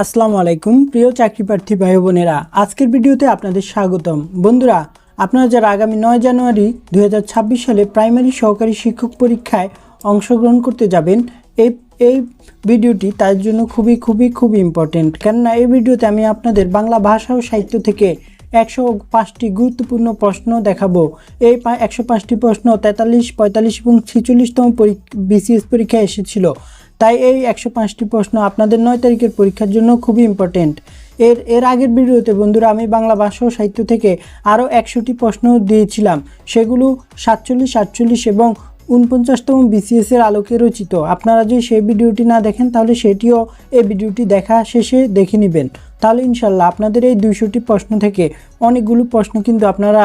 আসসালামু আলাইকুম প্রিয় চাকরি প্রার্থী ভাই বোনেরা, আজকের ভিডিওতে আপনাদের স্বাগতম। বন্ধুরা, আপনারা যারা আগামী 9 জানুয়ারি 2026 সালে প্রাইমারি সহকারী শিক্ষক পরীক্ষায় অংশগ্রহণ করতে যাবেন, এই ভিডিওটি তার জন্য খুবই ইম্পর্টেন্ট। কেননা এই ভিডিওতে আমি আপনাদের বাংলা ভাষা ও সাহিত্য থেকে 105টি গুরুত্বপূর্ণ প্রশ্ন দেখাবো। এই 105টি প্রশ্ন 43, 45 এবং 46তম বিসিএস পরীক্ষায় এসেছিল। তাই এই 105টি প্রশ্ন আপনাদের 9 তারিখের পরীক্ষার জন্য খুবই ইম্পর্টেন্ট। এর আগের ভিডিওতে বন্ধুরা আমি বাংলা ভাষা ও সাহিত্য থেকে আরও 100টি প্রশ্ন দিয়েছিলাম। সেগুলো 47, 48 এবং 49তম বিসিএসের আলোকে রচিত। আপনারা যদি সেই ভিডিওটি না দেখেন তাহলে সেটিও এই ভিডিওটি দেখা শেষে দেখে নেবেন। তাহলে ইনশাল্লাহ আপনাদের এই 200টি প্রশ্ন থেকে অনেকগুলো প্রশ্ন কিন্তু আপনারা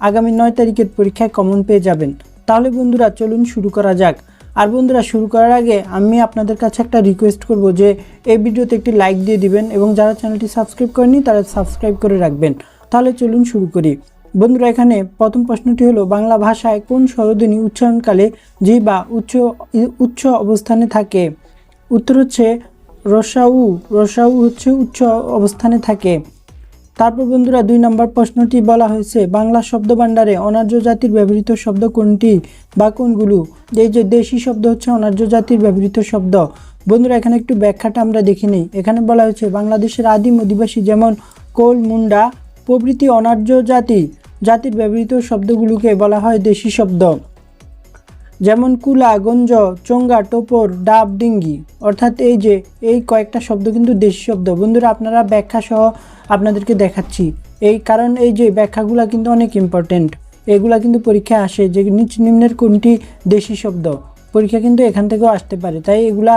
আগামী 9 তারিখের পরীক্ষায় কমন পেয়ে যাবেন। তাহলে বন্ধুরা চলুন শুরু করা যাক। আর বন্ধুরা, শুরু করার আগে আমি আপনাদের কাছে একটা রিকোয়েস্ট করব যে এই ভিডিওতে একটি লাইক দিয়ে দিবেন এবং যারা চ্যানেলটি সাবস্ক্রাইব করেনি তারা সাবস্ক্রাইব করে রাখবেন। তাহলে চলুন শুরু করি। বন্ধুরা, এখানে প্রথম প্রশ্নটি হলো, বাংলা ভাষায় কোন স্বরধ্বনি উচ্চারণকালে জি বা উচ্চ অবস্থানে থাকে? উত্তর হচ্ছে রসাউ। রসাউ হচ্ছে উচ্চ অবস্থানে থাকে। তারপর বন্ধুরা 2 নম্বর প্রশ্নটি বলা হয়েছে, বাংলা শব্দভাণ্ডারে অনার্য জাতির ব্যবহৃত শব্দ কোনটি বা কোনগুলো? এই যে দেশি শব্দ হচ্ছে অনার্য জাতির ব্যবহৃত শব্দ। বন্ধুরা, এখানে একটু ব্যাখ্যাটা আমরা দেখে নিই। এখানে বলা হয়েছে বাংলাদেশের আদিম অধিবাসী যেমন কোল, মুন্ডা প্রভৃতি অনার্য জাতির ব্যবহৃত শব্দগুলোকে বলা হয় দেশি শব্দ। যেমন কুলা, গঞ্জ, চোঙ্গা, টোপর, ডাব, ডিঙ্গি। অর্থাৎ এই কয়েকটা শব্দ কিন্তু দেশি শব্দ। বন্ধুরা, আপনারা ব্যাখ্যা সহ আপনাদেরকে দেখাচ্ছি। কারণ এই যে ব্যাখ্যাগুলো কিন্তু অনেক ইম্পর্টেন্ট। এগুলা কিন্তু পরীক্ষায় আসে যে নিম্নের কোনটি দেশি শব্দ। পরীক্ষা কিন্তু এখান থেকেও আসতে পারে। তাই এগুলা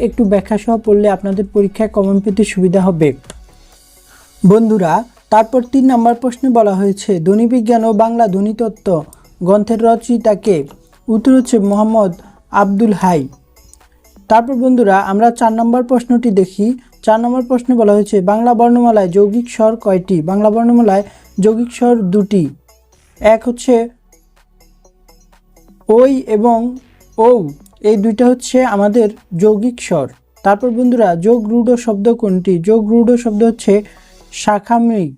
একটু ব্যাখ্যা সহ পড়লে আপনাদের পরীক্ষায় কমন পেতে সুবিধা হবে। বন্ধুরা, তারপর 3 নম্বর প্রশ্নে বলা হয়েছে ধ্বনিবিজ্ঞান ও বাংলা ধ্বনিতত্ত্ব গ্রন্থের রচয়িতাকে? উত্তর হচ্ছে মোহাম্মদ আব্দুল হাই। তারপর বন্ধুরা আমরা 4 নম্বর প্রশ্নটি দেখি। 4 নম্বর প্রশ্নে বলা হয়েছে বাংলা বর্ণমালায় যৌগিক স্বর কয়টি? বাংলা বর্ণমালায় যৌগিক স্বর 2টি। এক হচ্ছে ওই এবং ঔ, এই দুইটা হচ্ছে আমাদের যৌগিক স্বর। তারপর বন্ধুরা যোগরূঢ় শব্দ কোনটি? যোগরূঢ় শব্দ হচ্ছে শাখামৃগ।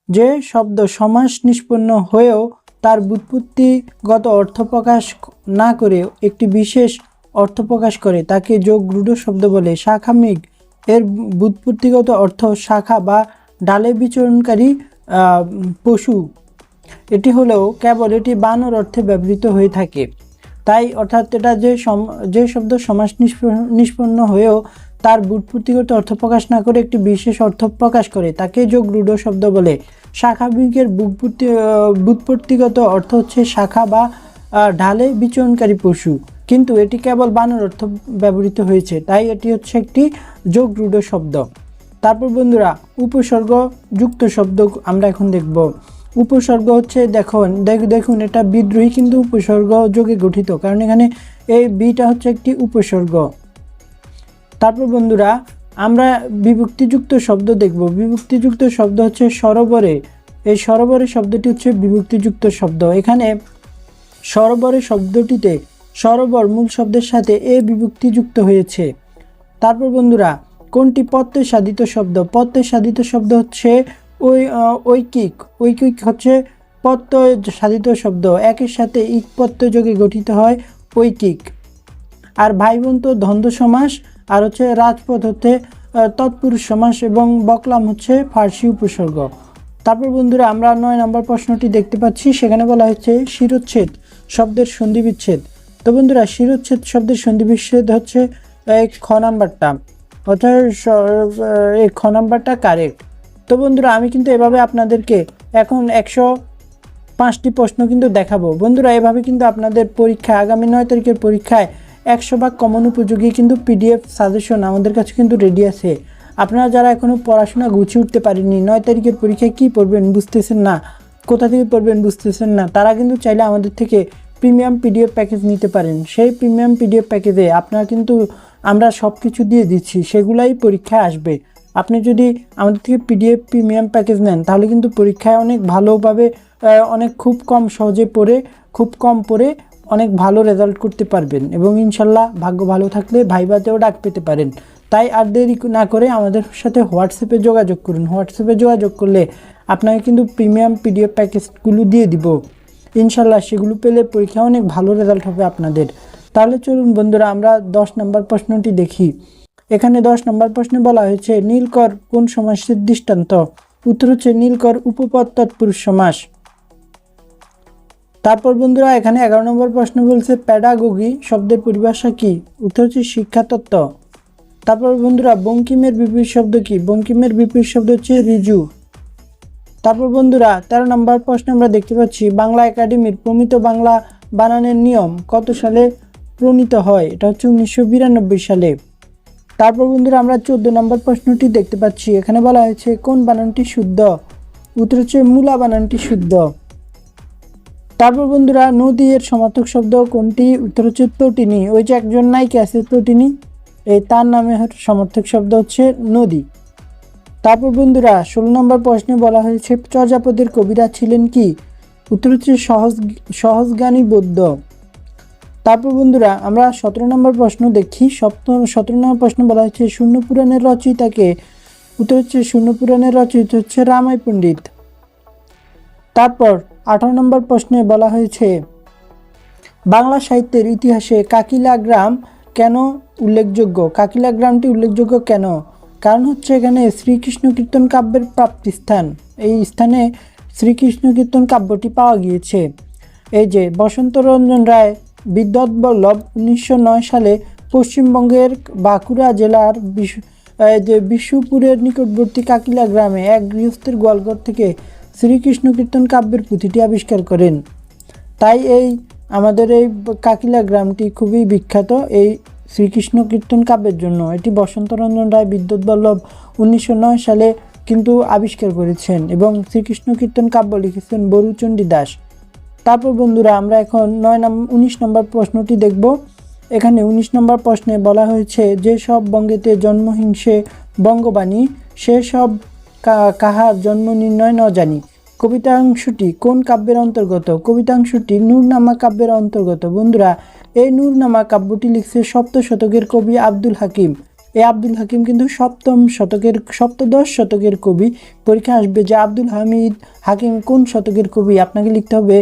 যে শব্দ সমাস নিষ্পন্ন হয়েও তার ব্যুৎপত্তিগত অর্থ প্রকাশ না করে একটি বিশেষ অর্থ প্রকাশ করে তাকে যোগরূঢ় শব্দ বলে। শাখামৃগ এর ব্যুৎপত্তিগত অর্থ শাখা বা ডালে বিচরণকারী পশু। এটি হলেও কেবল এটি বানর অর্থে ব্যবহৃত হয়ে থাকে। তাই অর্থাৎ এটা যে শব্দ সমাস নিষ্পন্ন হয়েও তার ব্যুৎপত্তিগত অর্থ প্রকাশ না করে একটি বিশেষ অর্থ প্রকাশ করে তাকে যোগরূঢ় শব্দ বলে। শাখামৃগের ব্যুৎপত্তিগত অর্থ হচ্ছে শাখা বা ঢালে বিচরণকারী পশু, কিন্তু এটি কেবল বানর অর্থ ব্যবহৃত হয়েছে, তাই এটি হচ্ছে একটি যোগরূঢ় শব্দ। তারপর বন্ধুরা উপসর্গ যুক্ত শব্দ আমরা এখন দেখব। উপসর্গ হচ্ছে দেখুন এটা বিদ্রোহী কিন্তু উপসর্গ যোগে গঠিত, কারণ এখানে এই বিটা হচ্ছে একটি উপসর্গ। তারপর বন্ধুরা আমরা বিভক্তিযুক্ত শব্দ দেখব। বিভক্তিযুক্ত শব্দ হচ্ছে সরোবরে। এই সরোবরে শব্দটি হচ্ছে বিভক্তিযুক্ত শব্দ। এখানে সরোবরে শব্দটিতে সরোবর মূল শব্দের সাথে এ বিভক্তিযুক্ত হয়েছে। তারপর বন্ধুরা কোনটি প্রত্যয় সাধিত শব্দ? প্রত্যয় সাধিত শব্দ হচ্ছে ঐকিক। ঐকিক হচ্ছে প্রত্যয় সাধিত শব্দ, একের সাথে ইক প্রত্যয় যোগে গঠিত হয় ঐকিক। আর ভাইবোন তো দ্বন্দ্ব সমাস, আর হচ্ছে রাজপথ হচ্ছে তৎপুরুষ সমাস এবং বকলাম হচ্ছে ফার্সি উপসর্গ। তারপর বন্ধুরা আমরা 9 নম্বর প্রশ্নটি দেখতে পাচ্ছি। সেখানে বলা হচ্ছে শিরোচ্ছেদ শব্দের সন্ধিবিচ্ছেদ। তো বন্ধুরা শিরোচ্ছেদ শব্দের সন্ধিবিচ্ছেদ হচ্ছে খ নাম্বারটা, অর্থাৎ এই খ নাম্বারটা কারেক্ট। তো বন্ধুরা আমি কিন্তু এভাবে আপনাদেরকে এখন 105টি প্রশ্ন কিন্তু দেখাবো। বন্ধুরা এভাবে কিন্তু আপনাদের পরীক্ষায় আগামী 9 তারিখের পরীক্ষায় 100 ভাগ কমন উপযোগী কিন্তু পিডিএফ সাজেশন আমাদের কাছে কিন্তু রেডি আছে। আপনারা যারা এখনও পড়াশোনা গুছিয়ে উঠতে পারেননি, 9 তারিখের পরীক্ষায় কী পড়বেন বুঝতেছেন না, কোথা থেকে পড়বেন বুঝতেছেন না, তারা কিন্তু চাইলে আমাদের থেকে প্রিমিয়াম পিডিএফ প্যাকেজ নিতে পারেন। সেই প্রিমিয়াম পিডিএফ প্যাকেজে আপনারা কিন্তু আমরা সব কিছু দিয়ে দিচ্ছি, সেগুলাই পরীক্ষায় আসবে। আপনি যদি আমাদের থেকে পিডিএফ প্রিমিয়াম প্যাকেজ নেন তাহলে কিন্তু পরীক্ষায় অনেক ভালোভাবে খুব কম সহজে পড়ে খুব কম পড়ে অনেক ভালো রেজাল্ট করতে পারবেন এবং ইনশাল্লাহ ভাগ্য ভালো থাকলে ভাইভাতেও ডাক পেতে পারেন। তাই আর দেরি না করে আমাদের সাথে হোয়াটসঅ্যাপে যোগাযোগ করুন। হোয়াটসঅ্যাপে যোগাযোগ করলে আপনাকে কিন্তু প্রিমিয়াম পিডিএফ প্যাকেজগুলো দিয়ে দিব ইনশাল্লাহ। সেগুলো পেলে পরীক্ষা অনেক ভালো রেজাল্ট হবে আপনাদের। তাহলে চলুন বন্ধুরা আমরা 10 নম্বর প্রশ্নটি দেখি। এখানে 10 নম্বর প্রশ্নে বলা হয়েছে নীলকর কোন সমাসের দৃষ্টান্ত? উত্তর হচ্ছে নীলকর উপপদ তৎপুরুষ সমাস। তারপর বন্ধুরা এখানে 11 নম্বর প্রশ্ন বলছে প্যাডাগোগি শব্দের পরিভাষা কি? উত্তর হচ্ছে শিক্ষাতত্ত্ব। তারপর বন্ধুরা বঙ্কিমের বিপরীত শব্দ কি? বঙ্কিমের বিপরীত শব্দ হচ্ছে ঋজু। তারপর বন্ধুরা 13 নম্বর প্রশ্নে আমরা দেখতে পাচ্ছি বাংলা একাডেমির প্রমিত বাংলা বানানের নিয়ম কত সালে প্রণীত হয়? এটা হচ্ছে 1992 সালে। তারপর বন্ধুরা আমরা 14 নম্বর প্রশ্নটি দেখতে পাচ্ছি। এখানে বলা হয়েছে কোন বানানটি শুদ্ধ? উত্তর হচ্ছে মূলা বানানটি শুদ্ধ। তারপর বন্ধুরা নদী এর সমার্থক শব্দ কোনটি? উত্তর হচ্ছে তটিনী। ওই যে একজন নায়িকা আছে তটিনী, এই তার নামে সমার্থক শব্দ হচ্ছে নদী। তারপর বন্ধুরা 16 নম্বর প্রশ্নে বলা হয়েছে চর্যাপদের কবিরা ছিলেন কি? উত্তর হচ্ছে সহজজ্ঞানী বৌদ্ধ। তারপর বন্ধুরা আমরা 17 নম্বর প্রশ্ন দেখি। 17 নম্বর প্রশ্ন বলা হয়েছে শূন্য পুরাণের রচয়িতাকে? উত্তর হচ্ছে শূন্য পুরাণের রচয়িতা হচ্ছে রামাই পণ্ডিত। তারপর 18 নম্বর প্রশ্নে বলা হয়েছে বাংলা সাহিত্যের ইতিহাসে কাকিলা গ্রাম কেন উল্লেখযোগ্য? কাকিলা গ্রামটি উল্লেখযোগ্য কেন? কারণ হচ্ছে এখানে শ্রীকৃষ্ণ কীর্তন কাব্যের প্রাপ্তিস্থান। এই স্থানে শ্রীকৃষ্ণ কীর্তন কাব্যটি পাওয়া গিয়েছে। এই যে বসন্তরঞ্জন রায় বিদ্যুৎ বল্লভ 1909 সালে পশ্চিমবঙ্গের বাঁকুড়া জেলার বিশুপুরের নিকটবর্তী কাকিলা গ্রামে এক গৃহস্থের গোয়ালঘর থেকে শ্রীকৃষ্ণ কীর্তন কাব্যের পুঁথিটি আবিষ্কার করেন। তাই আমাদের এই কাকিলা গ্রামটি খুবই বিখ্যাত এই শ্রীকৃষ্ণ কীর্তন কাব্যের জন্য। এটি বসন্তরঞ্জন রায় বিদ্যুৎ বল্লভ 1909 সালে কিন্তু আবিষ্কার করেছেন এবং শ্রীকৃষ্ণ কীর্তন কাব্য লিখেছেন বরুচণ্ডী দাস। তারপর বন্ধুরা আমরা এখন 19 নম্বর প্রশ্নটি দেখব। এখানে 19 নম্বর প্রশ্নে বলা হয়েছে যে সব বঙ্গেতে জন্মহিংসে বঙ্গবাণী সে সব কাহার জন্ম নির্ণয় ন জানি। কবিতাংশটি কোন কাব্যের অন্তর্গত? কবিতাংশটি নূরনামা কাব্যের অন্তর্গত। বন্ধুরা এই নূরনামা কাব্যটি লিখছে 7ম শতকের কবি আব্দুল হাকিম। এই আব্দুল হাকিম কিন্তু সপ্তদশ শতকের কবি। পরীক্ষা আসবে যে আব্দুল হামিদ হাকিম কোন শতকের কবি, আপনাকে লিখতে হবে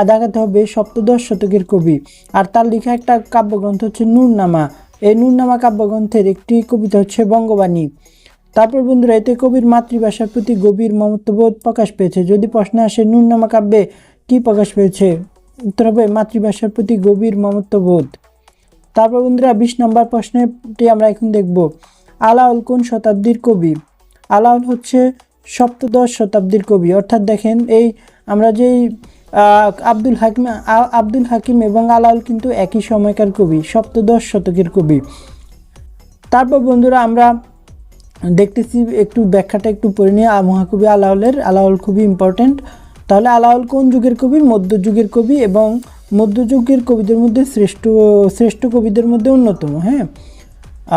দেখাতে হবে 7ম শতকের কবি। আর তার লেখা একটা কাব্যগ্রন্থ হচ্ছে নূরনামা। এই নূরনামা কাব্যগ্রন্থের একটি কবিতা হচ্ছে বঙ্গবাণী। তারপর বন্ধুরা এতে কবির মাতৃভাষার প্রতি গভীর মমত্ববোধ প্রকাশ পেয়েছে। যদি প্রশ্নে আসে নূরনামা কাব্যে কি প্রকাশ পেয়েছে? উত্তর হবে মাতৃভাষার প্রতি গভীর মমত্ববোধ। তারপর বন্ধুরা 20 নম্বর প্রশ্নটি আমরা এখন দেখব। আলাওল কোন শতাব্দীর কবি? আলাওল হচ্ছে 7ম শতাব্দীর কবি। অর্থাৎ দেখেন এই আমরা যেই আব্দুল হাকিম এবং আলাওল কিন্তু একই সময়কার কবি, 7ম শতকের কবি। তারপর বন্ধুরা আমরা দেখতেছি একটু ব্যাখ্যাটা একটু পড়ে নিয়ে মহাকবি আলাওল খুবই ইম্পর্টেন্ট। তাহলে আলাওল কোন যুগের কবি? মধ্যযুগের কবি এবং মধ্যযুগের কবিদের মধ্যে শ্রেষ্ঠ কবিদের মধ্যে অন্যতম। হ্যাঁ,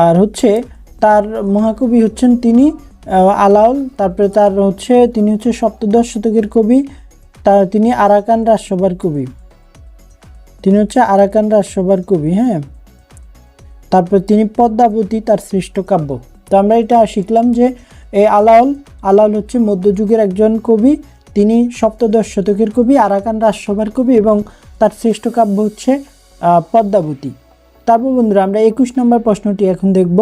আর হচ্ছে তার মহাকবি হচ্ছেন তিনি আলাওল। তারপরে তিনি হচ্ছে 7ম শতকের কবি। তিনি আরাকান রাজসভার কবি। হ্যাঁ, তারপর তিনি পদ্মাবতী তার শ্রেষ্ঠ কাব্য। তো আমরা এটা শিখলাম যে এই আলাওল হচ্ছে মধ্যযুগের একজন কবি। তিনি 7ম শতকের কবি, আরাকান রাজসভার কবি এবং তার শ্রেষ্ঠ কাব্য হচ্ছে পদ্মাবতী। তারপর বন্ধুরা আমরা 21 নম্বর প্রশ্নটি এখন দেখব।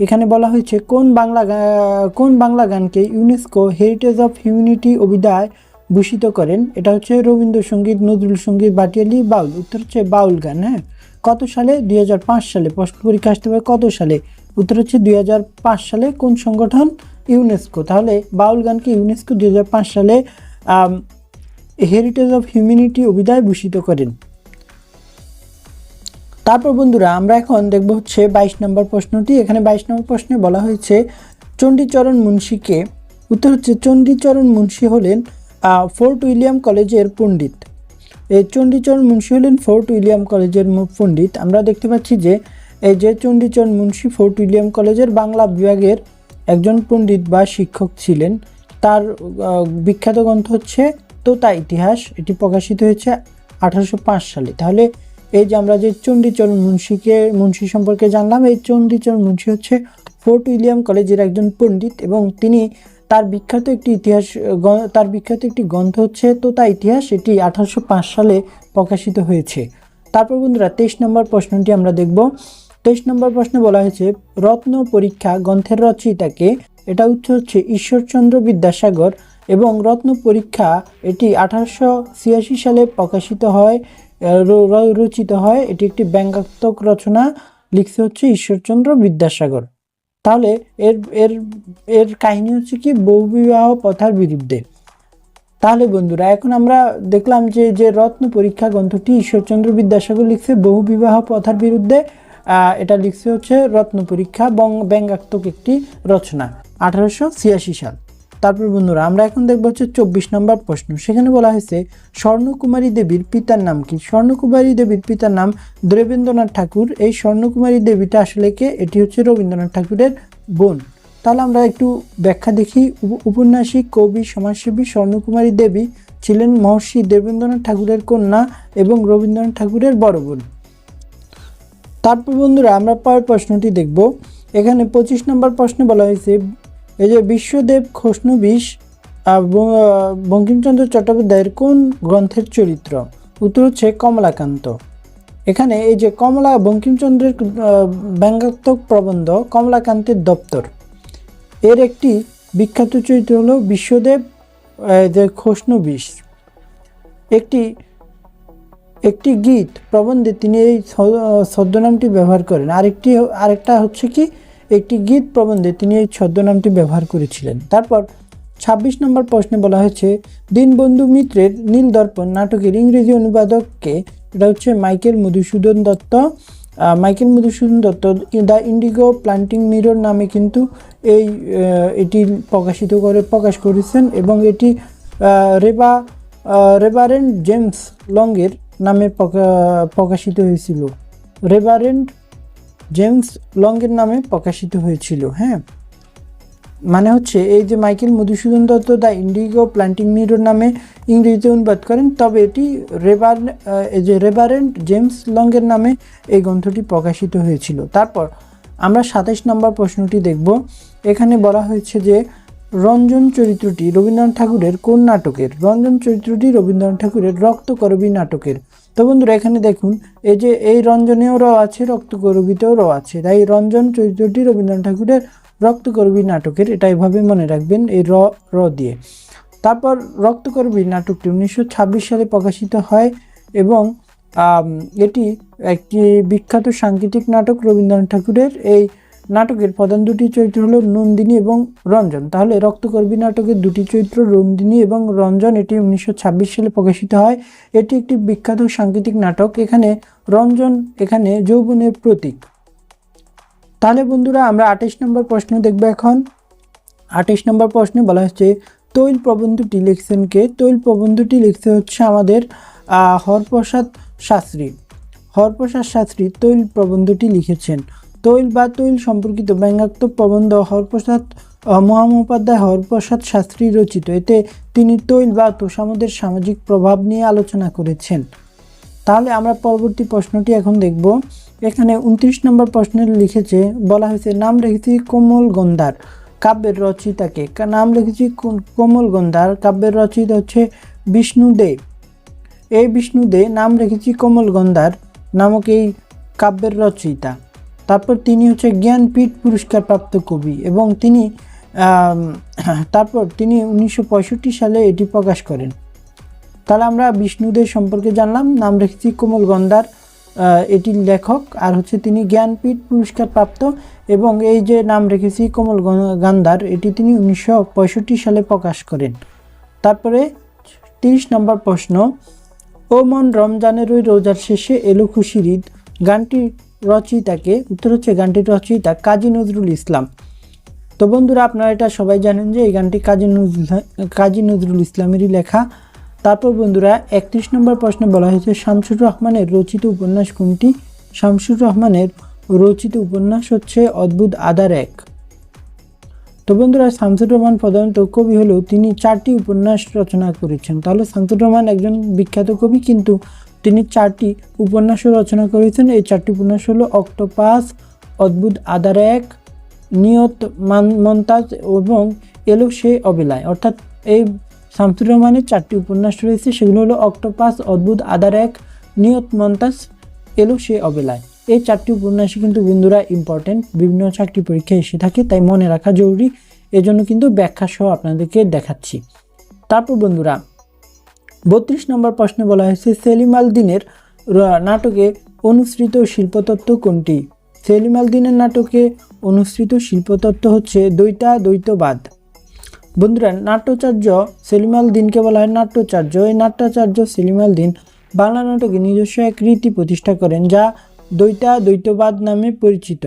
এখানে বলা হয়েছে কোন বাংলা গানকে ইউনেস্কো হেরিটেজ অফ হিউম্যানিটি অভিধায় ভূষিত করেন? এটা হচ্ছে রবীন্দ্রসঙ্গীত, নজরুল সঙ্গীত, ভাটিয়ালি, বাউল। উত্তর হচ্ছে বাউল গান। হ্যাঁ, কত সালে? 2005 সালে। প্রশ্ন পরীক্ষা আসতে হবে কত সালে? উত্তর হচ্ছে 2005 সালে। কোন সংগঠন? ইউনেস্কো। তাহলে বাউল গানকে ইউনেস্কো 2005 সালে হেরিটেজ অফ হিউম্যানিটি অভিধায় ভূষিত করেন। তারপর বন্ধুরা আমরা এখন দেখব হচ্ছে 22 নম্বর প্রশ্নটি। এখানে 22 নম্বর প্রশ্নে বলা হয়েছে চণ্ডীচরণ মুন্সিকে। উত্তর হচ্ছে চণ্ডীচরণ মুন্সি হলেন ফোর্ট উইলিয়াম কলেজের পণ্ডিত। এই চণ্ডীচরণ মুন্সি হলেন ফোর্ট উইলিয়াম কলেজের পণ্ডিত। আমরা দেখতে পাচ্ছি যে এই যে চণ্ডীচরণ মুন্সি ফোর্ট উইলিয়াম কলেজের বাংলা বিভাগের একজন পণ্ডিত বা শিক্ষক ছিলেন। তার বিখ্যাত গ্রন্থ হচ্ছে তোতা ইতিহাস। এটি প্রকাশিত হয়েছে 1805 সালে। তাহলে এই যে আমরা যে চণ্ডীচরণ মুন্সি সম্পর্কে জানলাম, এই চণ্ডীচরণ মুন্সি হচ্ছে ফোর্ট উইলিয়াম কলেজের একজন পণ্ডিত এবং তিনি তার বিখ্যাত একটি গ্রন্থ হচ্ছে তোতা ইতিহাস, এটি 1805 সালে প্রকাশিত হয়েছে। তারপর বন্ধুরা 23 নম্বর প্রশ্নটি আমরা দেখব। 23 নম্বর প্রশ্নে বলা হয়েছে রত্ন পরীক্ষা গ্রন্থের রচয়িতাকে। এটা উত্তর হচ্ছে ঈশ্বরচন্দ্র বিদ্যাসাগর এবং রত্ন পরীক্ষা এটি 1886 সালে রচিত হয়। এটি একটি ব্যঙ্গাত্মক রচনা, লিখছে হচ্ছে ঈশ্বরচন্দ্র বিদ্যাসাগর। তাহলে এর এর এর কাহিনী হচ্ছে কি বহুবিবাহ প্রথার বিরুদ্ধে। তাহলে বন্ধুরা এখন আমরা দেখলাম যে রত্ন পরীক্ষা গ্রন্থটি ঈশ্বরচন্দ্র বিদ্যাসাগর লিখছে বহুবিবাহ প্রথার বিরুদ্ধে। এটা লিখছে হচ্ছে রত্ন পরীক্ষা ব্যঙ্গাত্মক একটি রচনা 1886 সাল। তারপর বন্ধুরা আমরা এখন দেখবো হচ্ছে 24 নম্বর প্রশ্ন। সেখানে বলা হয়েছে স্বর্ণকুমারী দেবীর পিতার নাম কি? স্বর্ণকুমারী দেবীর পিতার নাম দেবেন্দ্রনাথ ঠাকুর। এই স্বর্ণকুমারী দেবীটা আসলে কে? এটি হচ্ছে রবীন্দ্রনাথ ঠাকুরের বোন। তাহলে আমরা একটু ব্যাখ্যা দেখি। উপন্যাসিক, কবি, সমাজসেবী স্বর্ণকুমারী দেবী ছিলেন মহর্ষি দেবেন্দ্রনাথ ঠাকুরের কন্যা এবং রবীন্দ্রনাথ ঠাকুরের বড় বোন। তারপর বন্ধুরা আমরা পরের প্রশ্নটি দেখব। এখানে 25 নম্বর প্রশ্নে বলা হয়েছে এই যে বিশ্বদেব খসনবিশ বঙ্কিমচন্দ্র চট্টোপাধ্যায়ের কোন গ্রন্থের চরিত্র? উত্তর হচ্ছে কমলাকান্ত। এখানে এই যে বঙ্কিমচন্দ্রের ব্যঙ্গাত্মক প্রবন্ধ কমলাকান্তের দপ্তর, এর একটি বিখ্যাত চরিত্র হলো বিশ্বদেব খসনবিশ। একটি গীত প্রবন্ধে তিনি এই ছদ্মনামটি ব্যবহার করেন। আরেকটা হচ্ছে কি একটি গীত প্রবন্ধে তিনি এই ছদ্মনামটি ব্যবহার করেছিলেন। তারপর 26 নম্বর প্রশ্নে বলা হয়েছে দীনবন্ধু মিত্রের নীলদর্পণ নাটকের ইংরেজি অনুবাদককে? এটা হচ্ছে Michael Madhusudan Dutta. The Indigo planting mirror নামে কিন্তু এটি প্রকাশ করেছেন এবং এটি রেভারেন্ড জেমস লংয়ের নামে প্রকাশিত হয়েছিল। রেভারেন্ড জেমস লংয়ের নামে প্রকাশিত হয়েছিল। হ্যাঁ, মানে হচ্ছে এই যে Michael Madhusudan Dutta the Indigo planting mirror নামে ইংরেজিতে অনুবাদ করেন, তবে এটি রেভারেন্ড জেমস লংয়ের নামে এই গ্রন্থটি প্রকাশিত হয়েছিল। তারপর আমরা 27 নম্বর প্রশ্নটি দেখব। এখানে বলা হয়েছে যে রঞ্জন চরিত্রটি রবীন্দ্রনাথ ঠাকুরের কোন নাটকের? রঞ্জন চরিত্রটি রবীন্দ্রনাথ ঠাকুরের রক্তকরবী নাটকের। তো বন্ধুরা এখানে দেখুন এই যে এই রঞ্জনেও র আছে, রক্তকরবীতেও র আছে, তাই রঞ্জন চরিত্রটি রবীন্দ্রনাথ ঠাকুরের রক্তকরবী নাটকের, এটা এভাবে মনে রাখবেন এই র দিয়ে। তারপর রক্তকরবী নাটকটি 1926 সালে প্রকাশিত হয় এবং এটি একটি বিখ্যাত সাংগীতিক নাটক রবীন্দ্রনাথ ঠাকুরের। এই নাটকের প্রধান দুটি চরিত্র হলো নন্দিনী এবং রঞ্জন। তাহলে রক্তকরবী নাটকের দুটি চরিত্র নন্দিনী এবং রঞ্জন, এটি 1926 সালে প্রকাশিত হয়। এটি একটি বিখ্যাত সাংগীতিক নাটক। এখানে রঞ্জন এখানে যৌবনের প্রতীক। তাহলে বন্ধুরা আমরা 28 নম্বর প্রশ্ন দেখব এখন। 28 নম্বর প্রশ্নে বলা হচ্ছে তৈল প্রবন্ধটি লিখছেন কে? তৈল প্রবন্ধটি লিখছে হচ্ছে আমাদের হরপ্রসাদ শাস্ত্রী তৈল প্রবন্ধটি লিখেছেন। তৈল বা তৈল সম্পর্কিত ব্যঙ্গাত্মক প্রবন্ধ মহামহোপাধ্যায় হরপ্রসাদ শাস্ত্রী রচিত। এতে তিনি তৈল বা তোষামোদের সামাজিক প্রভাব নিয়ে আলোচনা করেছেন। তাহলে আমরা পরবর্তী প্রশ্নটি এখন দেখব। এখানে 29 নম্বর প্রশ্নে বলা হয়েছে নাম রেখেছি কোমল গন্ধার কাব্যের রচয়িতাকে। নাম লিখেছি কোমল গন্ধার, কাব্যের রচয়িতা হচ্ছে বিষ্ণু দে। এই বিষ্ণু দে নাম রেখেছি কোমল গন্ধার নামক এই কাব্যের রচয়িতা। তারপর তিনি হচ্ছে জ্ঞানপীঠ পুরস্কার প্রাপ্ত কবি এবং তিনি 1965 সালে এটি প্রকাশ করেন। তাহলে আমরা বিষ্ণুদের সম্পর্কে জানলাম। নাম রেখেছি কোমল গন্ধার, এটির লেখক, আর হচ্ছে তিনি জ্ঞানপীঠ পুরস্কার প্রাপ্ত এবং এই যে নাম রেখেছি কোমল গন্ধার এটি তিনি 1965 সালে প্রকাশ করেন। তারপরে 30 নম্বর প্রশ্ন ও মন রমজানের ওই রোজার শেষে এলো খুশির ঈদ গানটির রচয়িতাকে? উত্তর হচ্ছে গানটির রচয়িতা কাজী নজরুল ইসলাম। তো বন্ধুরা আপনারা এটা সবাই জানেন যে এই গানটি কাজী নজরুল ইসলামেরই লেখা। তারপর বন্ধুরা 31 নম্বর প্রশ্নে বলা হয়েছে শামসুর রহমানের রচিত উপন্যাস কোনটি? শামসুর রহমানের রচিত উপন্যাস হচ্ছে অদ্ভুত আধার এক। তো বন্ধুরা শামসুর রহমান প্রধানত কবি হলেও তিনি 4টি উপন্যাস রচনা করেছেন। তাহলে শামসুর রহমান একজন বিখ্যাত কবি, কিন্তু তিনি 4টি উপন্যাসও রচনা করেছেন। এই 4টি উপন্যাস হলো অক্টোপাস, অদ্ভুত আধার এক, নিয়ত মন্তাজ এবং এলো সে অবেলায়। অর্থাৎ এই শামসুর রহমানের 4টি উপন্যাস রয়েছে, সেগুলো হলো অক্টোপাস, অদ্ভুত, আদার এক, নিয়ত মন্তাজ, এলো সে অবেলায়। এই 4টি উপন্যাসই কিন্তু বন্ধুরা ইম্পর্টেন্ট, বিভিন্ন চাকরি পরীক্ষায় এসে থাকে, তাই মনে রাখা জরুরি। এজন্য কিন্তু ব্যাখ্যা সহ আপনাদেরকে দেখাচ্ছি। তারপর বন্ধুরা 32 নম্বর প্রশ্নে বলা হয়েছে সেলিম আল দীনের নাটকে অনুসৃত শিল্পতত্ত্ব কোনটি? সেলিম আল দীনের নাটকে অনুসৃত শিল্পতত্ত্ব হচ্ছে দ্বৈতবাদ। বন্ধুরা নাট্যাচার্য সেলিম আল দীনকে বলা হয় নাট্যাচার্য। এই নাট্যাচার্য সেলিম আল দীন বাংলা নাটকে নিজস্ব এক রীতি প্রতিষ্ঠা করেন, যা দ্বৈতবাদ নামে পরিচিত।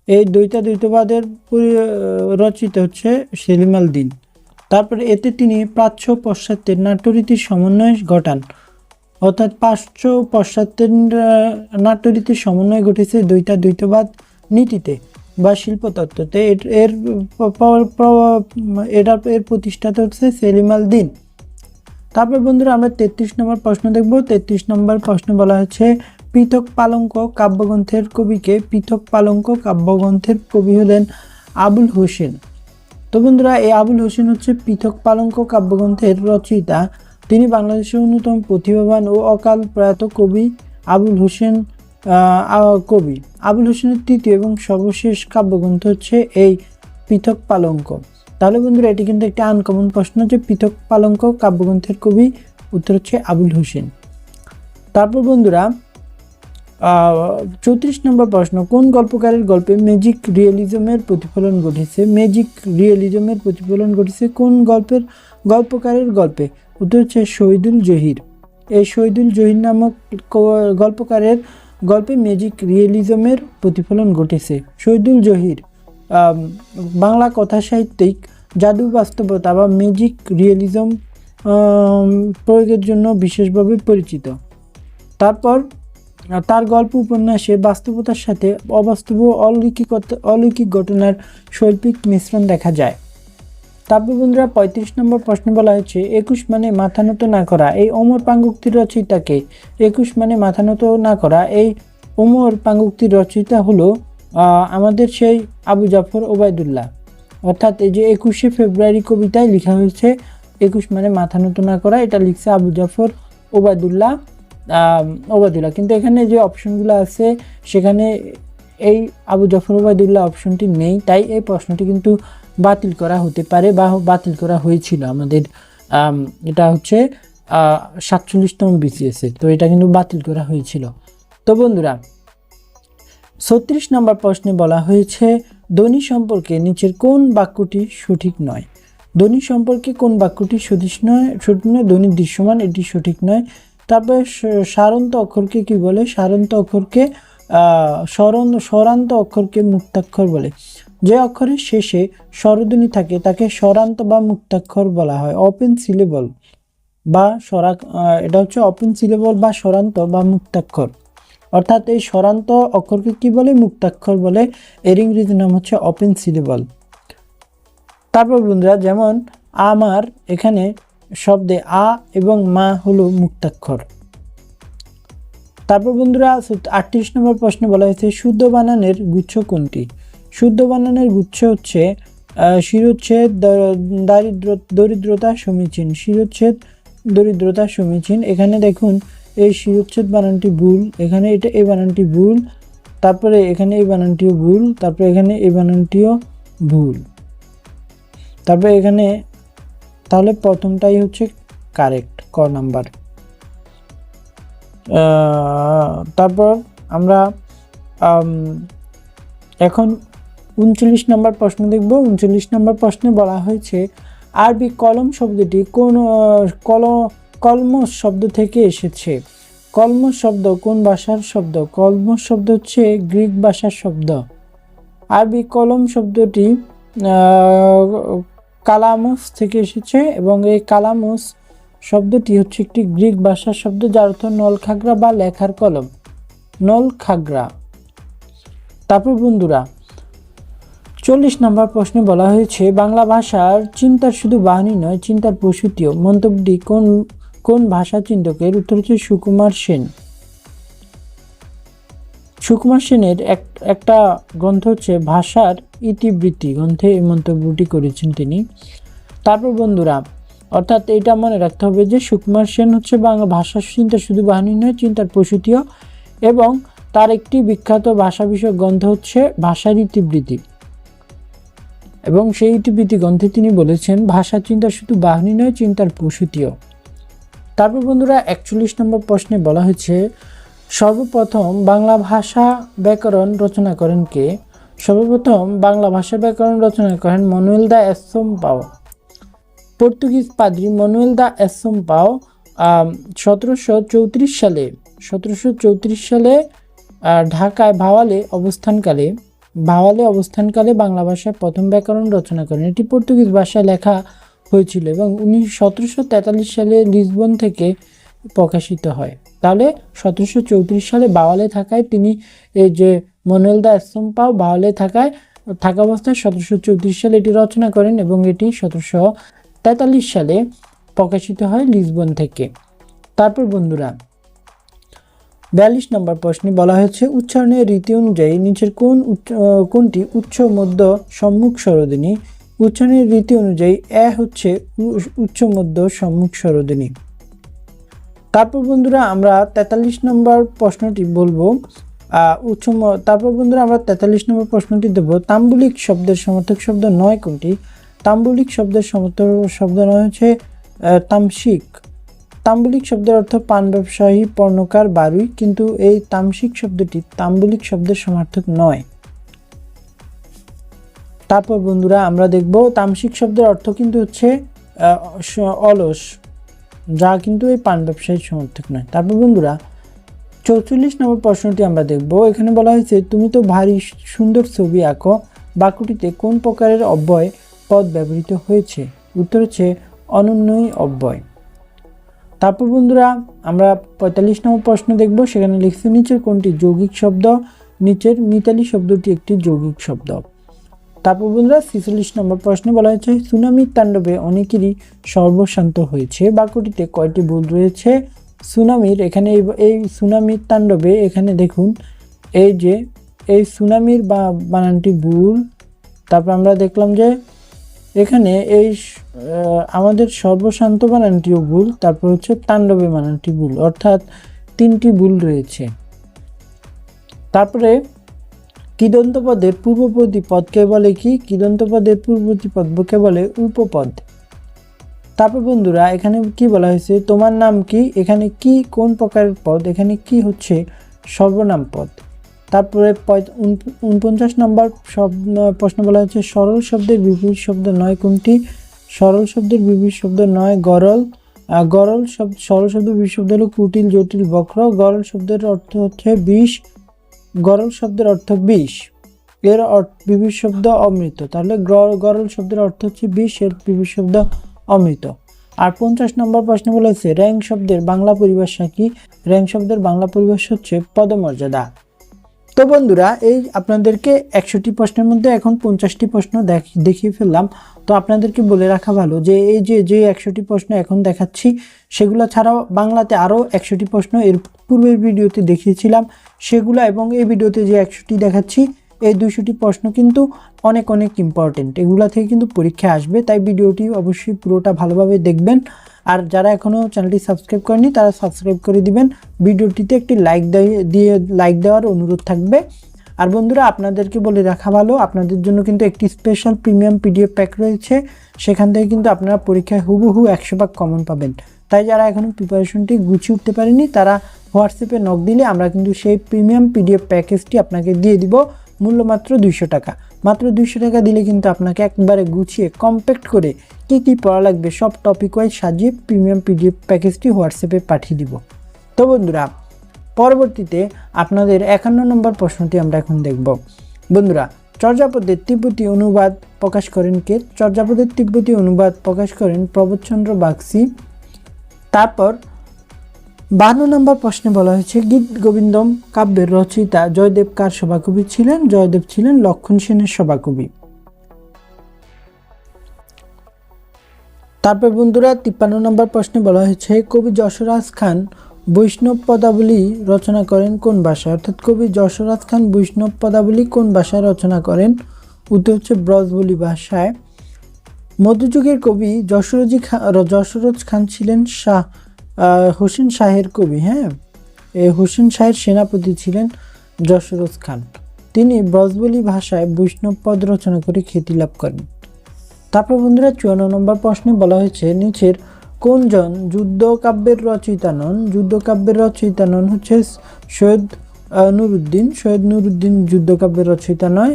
এই দ্বৈতবাদের রচিত হচ্ছে সেলিম আল দীন। তারপরে এতে তিনি প্রাচ্য পাশ্চাত্যের নাট্যরীতির সমন্বয় ঘটান, অর্থাৎ প্রাচ্য পাশ্চাত্যের নাট্যরীতির সমন্বয় ঘটেছে দ্বৈতবাদ নীতিতে বা শিল্পতত্ত্বতে। এর প্রতিষ্ঠাতা হচ্ছে সেলিম আল দীন। তারপর বন্ধুরা আমরা 33 নম্বর প্রশ্ন দেখব। 33 নম্বর প্রশ্ন বলা হচ্ছে পৃথক পালঙ্ক কাব্যগ্রন্থের কবিকে? পৃথক পালঙ্ক কাব্যগ্রন্থের কবি হলেন আবুল হোসেন। তো বন্ধুরা এই আবুল হোসেন হচ্ছে পৃথক পালঙ্ক কাব্যগ্রন্থের রচয়িতা। তিনি বাংলাদেশের অন্যতম প্রতিভাবান ও অকাল প্রয়াত কবি আবুল হোসেন। আবুল হোসেনের তৃতীয় এবং সর্বশেষ কাব্যগ্রন্থ হচ্ছে এই পৃথক পালঙ্ক। তাহলে বন্ধুরা এটি কিন্তু একটি আনকমন প্রশ্ন, যে পৃথক পালঙ্ক কাব্যগ্রন্থের কবি, উত্তর হচ্ছে আবুল হোসেন। তারপর বন্ধুরা 34 নম্বর প্রশ্ন কোন গল্পকারের গল্পে ম্যাজিক রিয়েলিজমের প্রতিফলন ঘটেছে? ম্যাজিক রিয়েলিজমের প্রতিফলন ঘটেছে কোন গল্পকারের গল্পে? উত্তর হচ্ছে শহীদুল জহির। এই শহীদুল জহির নামক গল্পকারের গল্পে ম্যাজিক রিয়েলিজমের প্রতিফলন ঘটেছে। শহীদুল জহির বাংলা কথা সাহিত্যিক জাদু বাস্তবতা বা ম্যাজিক রিয়েলিজম প্রয়োগের জন্য বিশেষভাবে পরিচিত। তারপর তার গল্প উপন্যাসে বাস্তবতার সাথে অবাস্তব অলৌকিক ঘটনার শৈল্পিক মিশ্রণ দেখা যায়। তারপর বন্ধুরা 35 নম্বর প্রশ্ন বলা হয়েছে 21 মানে মাথা নত না করা। এই ওমর পাঙ্গুক্তির রচয়িতাকে? 21 মানে মাথা নত না করা, এই ওমর পাঙ্গুক্তির রচয়িতা হলো আমাদের সেই আবু জাফর ওবায়দুল্লাহ। অর্থাৎ এই যে 21শে ফেব্রুয়ারি কবিতায় লেখা হয়েছে 21 মানে মাথা নত না করা, এটা লিখছে আবু জাফর ওবায়দুল্লাহ। কিন্তু এখানে যে অপশনগুলো আছে সেখানে এই আবু জাফর ওবায়দুল্লাহ অপশনটি নেই, তাই এই প্রশ্নটি কিন্তু বাতিল করা হতে পারে বা বাতিল করা হয়েছিল আমাদের। এটা হচ্ছে 47তম বিসিএসে, তো এটা কিন্তু বাতিল করা হয়েছিল। তো বন্ধুরা 36 নম্বর প্রশ্নে বলা হয়েছে ধ্বনি সম্পর্কে নিচের কোন বাক্যটি সঠিক নয়? ধ্বনি সম্পর্কে কোন বাক্যটি সঠিক নয়? ধ্বনি দৃশ্যমান, এটি সঠিক নয়। তারপরে সারান্ত অক্ষরকে কি বলে? সারান্ত অক্ষরকে স্বরান্ত অক্ষরকে মুক্তাক্ষর বলে। যে অক্ষরের শেষে স্বরধ্বনি থাকে তাকে স্বরান্ত বা মুক্তাক্ষর বলা হয়। ওপেন সিলেবল বা এটা হচ্ছে ওপেন সিলেবল বা স্বরান্ত বা মুক্তাক্ষর। অর্থাৎ এই স্বরান্ত অক্ষরকে কি বলে? মুক্তাক্ষর বলে। এর ইংরেজি নাম হচ্ছে ওপেন সিলেবল। তারপর বন্ধুরা যেমন আমার, এখানে শব্দে আ এবং মা হলো মুক্তাক্ষর। তারপর বন্ধুরা 38 নম্বর প্রশ্নে বলা হয়েছে শুদ্ধ বানানের গুচ্ছ কোনটি? শুদ্ধ বানানের গুচ্ছ হচ্ছে শিরোচ্ছেদ দরিদ্রতা সমীচীন। শিরোচ্ছেদ দরিদ্রতা সমীচীন। এখানে দেখুন এই শিরোচ্ছেদ বানানটি ভুল, এখানে এই বানানটি ভুল, তারপরে এখানে এই বানানটিও ভুল, তারপরে এখানে এই বানানটিও ভুল, তারপরে এখানে, তাহলে প্রথমটাই হচ্ছে কারেক্ট, ক নাম্বার। তারপর আমরা এখন 39 নম্বর প্রশ্ন দেখব। 39 নম্বর প্রশ্নে বলা হয়েছে আরবি কলম শব্দটি কোন কলমস শব্দ থেকে এসেছে? কলমস শব্দ কোন ভাষার শব্দ? কলমস শব্দ হচ্ছে গ্রিক ভাষার শব্দ। আরবি কলম শব্দটি কালামস থেকে এসেছে এবং এই কালামস শব্দটি হচ্ছে একটি গ্রিক ভাষার শব্দ, যার অর্থ নলখাগড়া বা লেখার কলম, নলখাগড়া। তারপর বন্ধুরা 40 নম্বর প্রশ্নে বলা হয়েছে বাংলা ভাষার চিন্তার শুধু বাহিনী নয়, চিন্তার প্রসূতিও। মন্তব্যটি কোন ভাষা চিন্তকের? উত্তর হচ্ছে সুকুমার সেন। সুকুমার সেনের একটা গ্রন্থ হচ্ছে ভাষার ইতিবৃত্তি, গ্রন্থে এই মন্তব্যটি করেছেন তিনি। তারপর বন্ধুরা, অর্থাৎ এটা মনে রাখতে হবে যে সুকুমার সেন হচ্ছে বাংলা ভাষার চিন্তা শুধু বাহিনী নয়, চিন্তার প্রসূতিও, এবং তার একটি বিখ্যাত ভাষা বিষয়ক গ্রন্থ হচ্ছে ভাষার ইতিবৃত্তি, এবং সেই ইতিবৃত্তি গ্রন্থে তিনি বলেছেন ভাষা চিন্তা শুধু বাহিনী নয়, চিন্তার প্রসূতিও। তারপর বন্ধুরা 41 নম্বর প্রশ্নে বলা হয়েছে সর্বপ্রথম বাংলা ভাষা ব্যাকরণ রচনা করেন কে? সর্বপ্রথম বাংলা ভাষা ব্যাকরণ রচনা করেন মানুয়েল দা এসোম্পাও। পর্তুগিজ পাদ্রী মানুয়েল দা এসোম্পাও 1734 সালে ঢাকায় ভাওয়ালে অবস্থানকালে বাংলা ভাষায় প্রথম ব্যাকরণ রচনা করেন। এটি পর্তুগিজ ভাষায় লেখা হয়েছিল এবং 1743 সালে লিসবন থেকে প্রকাশিত হয়। তাহলে 1734 সালে বাওয়ালে থাকায় তিনি, এই যে মানুয়েল দা এসোম্পাও বাওয়ালে থাকা অবস্থায় 1734 সালে এটি রচনা করেন এবং এটি 1743 সালে প্রকাশিত হয় লিসবন থেকে। তারপর বন্ধুরা 42 নম্বর প্রশ্নে বলা হয়েছে উচ্চারণের রীতি অনুযায়ী নিচের কোনটি উচ্চ মধ্য সম্মুখ স্বরধ্বনি? উচ্চারণের রীতি অনুযায়ী হচ্ছে উচ্চ মধ্য সম্মুখ স্বরধ্বনি। তারপর বন্ধুরা আমরা 43 নম্বর প্রশ্নটি বলবো। তারপর বন্ধুরা আমরা 43 নম্বর প্রশ্নটি দেব তাম্বুলিক শব্দের সমার্থক শব্দ নয় কোনটি? তাম্বুলিক শব্দের সমার্থক শব্দ নয় হচ্ছে তামসিক। তাম্বুলিক শব্দের অর্থ পান ব্যবসায়ী, পর্ণকার, বারুই, কিন্তু এই তামসিক শব্দটি তাম্বুলিক শব্দের সমার্থক নয়। তারপর বন্ধুরা আমরা দেখব তামসিক শব্দের অর্থ কিন্তু হচ্ছে অলস, যা কিন্তু এই পান ব্যবসায়ীর সমর্থক নয়। তারপর বন্ধুরা 44 নম্বর প্রশ্নটি আমরা দেখব। এখানে বলা হয়েছে তুমি তো ভারী সুন্দর ছবি আঁকো বাক্যটিতে কোন প্রকারের অব্যয় পদ ব্যবহৃত হয়েছে? উত্তর হচ্ছে অনন্যই অব্যয়। তারপর বন্ধুরা আমরা 45 নম্বর প্রশ্ন দেখব। সেখানে লিখছে নিচের কোনটি যৌগিক শব্দ? নিচের মিতালি শব্দটি একটি যৌগিক শব্দ। তারপর বন্ধুরা 46 নম্বর প্রশ্নে বলা হয়েছে সুনামির তাণ্ডবে অনেকেরই সর্বশান্ত হয়েছে বাক্যটিতে কয়টি ভুল রয়েছে? সুনামির, এখানে এই সুনামির তাণ্ডবে, এখানে দেখুন এই যে এই সুনামির বানানটি ভুল। তারপর আমরা দেখলাম যে এখানে এই আমাদের সর্বশান্ত বানানটিও ভুল। তারপর হচ্ছে তাণ্ডবে বানানটি ভুল, অর্থাৎ 3টি ভুল রয়েছে। তারপরে কৃদন্ত পদের পূর্ববর্তী পদকে বলে কি? কৃদন্ত পদের পূর্ববর্তী পদকে বলে উপপদ। তারপর বন্ধুরা এখানে কি বলা হয়েছে তোমার নাম কি? এখানে কি কোন প্রকারের পদ? এখানে কি হচ্ছে সর্বনাম পদ। তারপরে 49 নম্বর প্রশ্ন বলা হচ্ছে সরল শব্দের বিপরীত শব্দ নয় কোনটি? সরল শব্দের বিপরীত শব্দ নয় গরল। সরল শব্দের বিপরীত শব্দ হলো কুটিল, জটিল, বক্র। গরল শব্দের অর্থ হচ্ছে বিষ। গরল শব্দের অর্থ বিষ, এর বিপরীত শব্দ অমৃত। তাহলে গরল শব্দের অর্থ হচ্ছে বিষ, এর বিপরীত শব্দ অমৃত। আর 50 নম্বর প্রশ্ন বলা হয়েছে র্যাঙ্ক শব্দের বাংলা পরিভাষা কি? র্যাঙ্ক শব্দের বাংলা পরিভাষা হচ্ছে পদমর্যাদা। তো বন্ধুরা এই আপনাদেরকে 100টি প্রশ্নের মধ্যে এখন 50টি প্রশ্ন দেখিয়ে ফেললাম। তো আপনাদেরকে বলে রাখা ভালো যে এই যে 100টি প্রশ্ন এখন দেখাচ্ছি সেগুলো ছাড়াও বাংলাতে আরও 100টি প্রশ্ন এর পূর্বের ভিডিওতে দেখিয়েছিলাম সেগুলো, এবং এই ভিডিওতে যে 100টি দেখাচ্ছি এই 200টি প্রশ্ন কিন্তু অনেক ইম্পর্টেন্ট, এগুলা থেকে কিন্তু পরীক্ষা আসবে। তাই ভিডিওটি অবশ্যই পুরোটা ভালোভাবে দেখবেন। আর যারা এখনও চ্যানেলটি সাবস্ক্রাইব করেনি তারা সাবস্ক্রাইব করে দিবেন। ভিডিওটিতে একটি লাইক দেওয়ার অনুরোধ থাকবে। আর বন্ধুরা আপনাদেরকে বলে রাখা ভালো আপনাদের জন্য কিন্তু একটি স্পেশাল প্রিমিয়াম পিডিএফ প্যাক রয়েছে, সেখান থেকে কিন্তু আপনারা পরীক্ষায় হুবহু 100 কমন পাবেন। তাই যারা এখনও প্রিপারেশনটি গুছিয়ে উঠতে পারেনি তারা হোয়াটসঅ্যাপে নক দিলে আমরা কিন্তু সেই প্রিমিয়াম পিডিএফ প্যাকেজটি আপনাকে দিয়ে দিব মূল্য মাত্র 200 টাকা। মাত্র 200 টাকা দিলে কিন্তু আপনাকে একবারে গুছিয়ে কম্প্যাক্ট করে কি পড়া লাগবে সব টপিক ওয়াইজ সাজিয়ে প্রিমিয়াম পিডিএফ প্যাকেজটি হোয়াটসঅ্যাপে পাঠিয়ে দিব। তো বন্ধুরা পরবর্তীতে আপনাদের 51 নম্বর প্রশ্নটি আমরা এখন দেখব। বন্ধুরা চর্যাপদের তিব্বতী অনুবাদ প্রকাশ করেন কে? চর্যাপদের তিব্বতী অনুবাদ প্রকাশ করেন প্রবোধচন্দ্র বাগচি। তারপর 52 নম্বর প্রশ্নে বলা হয়েছে গীত গোবিন্দম কাব্যের রচয়িতা জয়দেব কার সভাকবি ছিলেন? জয়দেব ছিলেন লক্ষণ সেনের সভাকবি। তারপর বন্ধুরা 53 নম্বর প্রশ্নে বলা হয়েছে কবি যশোরাজ খান বৈষ্ণব পদাবলী রচনা করেন কোন ভাষায়? অর্থাৎ কবি যশোরাজ খান বৈষ্ণব পদাবলী কোন ভাষায় রচনা করেন? উত্তর হচ্ছে ব্রজবুলি ভাষায়। মধ্যযুগের কবি যশোরজ খান ছিলেন হোসেন শাহের কবি। হ্যাঁ, হোসেন শাহের সেনাপতি ছিলেন যশোরজ খান। তিনি ব্রজবুলি ভাষায় বৈষ্ণব পদ রচনা করে খ্যাতি লাভ করেন। তারপর বন্ধুরা 54 নম্বর প্রশ্নে বলা হয়েছে নিচের কোনজন যুদ্ধকাব্যের রচয়িতা নন? যুদ্ধকাব্যের রচয়িতা নন হচ্ছে সৈয়দ নুরুদ্দিন যুদ্ধকাব্যের রচয়িতা নয়।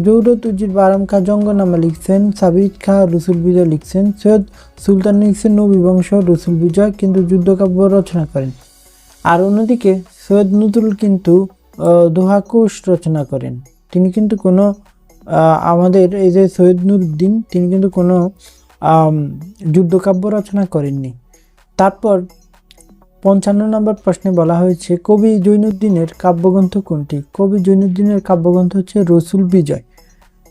দৌলত উজির বাহরাম খা জঙ্গনামা লিখছেন, সাবির খা রসুল বিজয় লিখছেন, সৈয়দ সুলতান লিখছেন নবী বংশ রসুল বিজয়, কিন্তু যুদ্ধকাব্য রচনা করেন। আর অন্যদিকে সৈয়দ নজরুল কিন্তু দোহাকুশ রচনা করেন। তিনি কিন্তু কোনো আমাদের এই যে সৈয়দ নুরুদ্দিন, তিনি কিন্তু কোনো যুদ্ধকাব্য রচনা করেননি। তারপর 55 নম্বর প্রশ্নে বলা হয়েছে কবি জৈনুদ্দিনের কাব্যগ্রন্থ কোনটি? কবি জৈনুদ্দিনের কাব্যগ্রন্থ হচ্ছে রসুল বিজয়।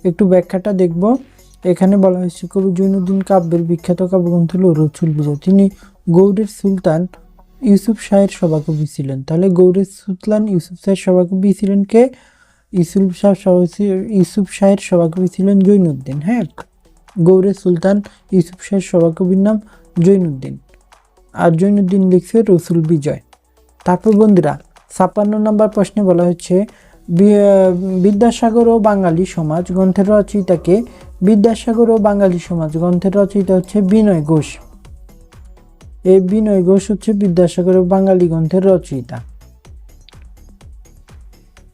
একটু ব্যাখ্যাটা দেখব। এখানে বলা হয়েছে কবি জৈনুদ্দিন কাব্যের বিখ্যাত কাব্যগ্রন্থ হল রসুল বিজয়। তিনি গৌড়ের সুলতান ইউসুফ শাহের সভাকবি ছিলেন। তাহলে গৌড়ের সুলতান ইউসুফ শাহের সভাকবি ছিলেন কে? ইউসুফ শাহের সভাকবি ছিলেন জৈনুদ্দিন। হ্যাঁ, গৌড়ের সুলতান ইউসুফ শাহের সভাকবির নাম জৈনুদ্দিন, আর জৈনুদ্দিন লিখছে রসুল বিজয়। তারপর বন্ধুরা 56 নম্বর প্রশ্নে বলা হচ্ছে বিদ্যাসাগর ও বাঙালি সমাজ গ্রন্থের রচয়িতাকে? বিদ্যাসাগর ও বাঙালি সমাজ গ্রন্থের রচয়িতা হচ্ছে বিনয় ঘোষ। এই বিনয় ঘোষ হচ্ছে বিদ্যাসাগর ও বাঙালি গ্রন্থের রচয়িতা।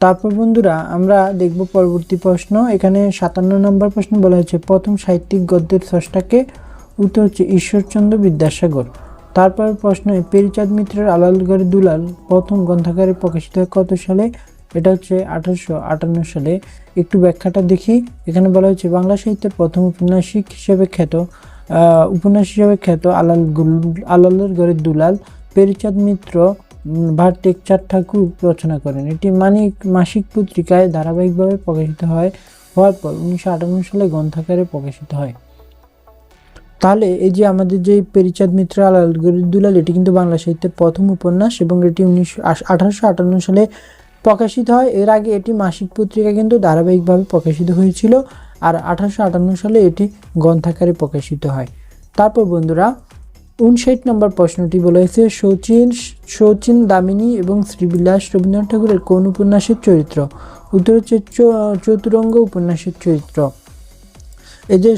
তারপর বন্ধুরা আমরা দেখব পরবর্তী প্রশ্ন। এখানে 57 নম্বর প্রশ্ন বলা হয়েছে প্রথম সাহিত্যিক গদ্যের স্রষ্টাকে? উত্তর হচ্ছে ঈশ্বরচন্দ্র বিদ্যাসাগর। তারপর প্রশ্ন পেরিচাঁদ মিত্রের আলালগড়ের দুলাল প্রথম গ্রন্থাকারে প্রকাশিত হয় কত সালে? এটা হচ্ছে 1858 সালে। একটু ব্যাখ্যাটা দেখি। এখানে বলা হয়েছে বাংলা সাহিত্যের প্রথম উপন্যাসিক হিসেবে খ্যাত আলালের গড়ের দুলাল পেরিচাঁদ মিত্র ভাট টেকচাঁদ ঠাকুর রচনা করেন। এটি মাসিক পত্রিকায় ধারাবাহিকভাবে প্রকাশিত হওয়ার পর 1958 সালে গ্রন্থাকারে প্রকাশিত হয়। তাহলে এই যে আমাদের যে পেরিচাঁদ মিত্র আলালগড়ের দুলাল, এটি কিন্তু বাংলা সাহিত্যের প্রথম উপন্যাস এবং এটি 1858 সালে প্রকাশিত হয়। এর আগে এটি মাসিক পত্রিকা কিন্তু ধারাবাহিকভাবে প্রকাশিত হয়েছিল, আর 1858 সালে এটি গ্রন্থাকারে প্রকাশিত হয়। তারপর বন্ধুরা 59 নম্বর প্রশ্নটি বলা হয়েছে শচীন দামিনী এবং শ্রীবিলাস রবীন্দ্রনাথ ঠাকুরের কোন উপন্যাসের চরিত্র? উত্তর হচ্ছে চতুরঙ্গ উপন্যাসের চরিত্র। এই যে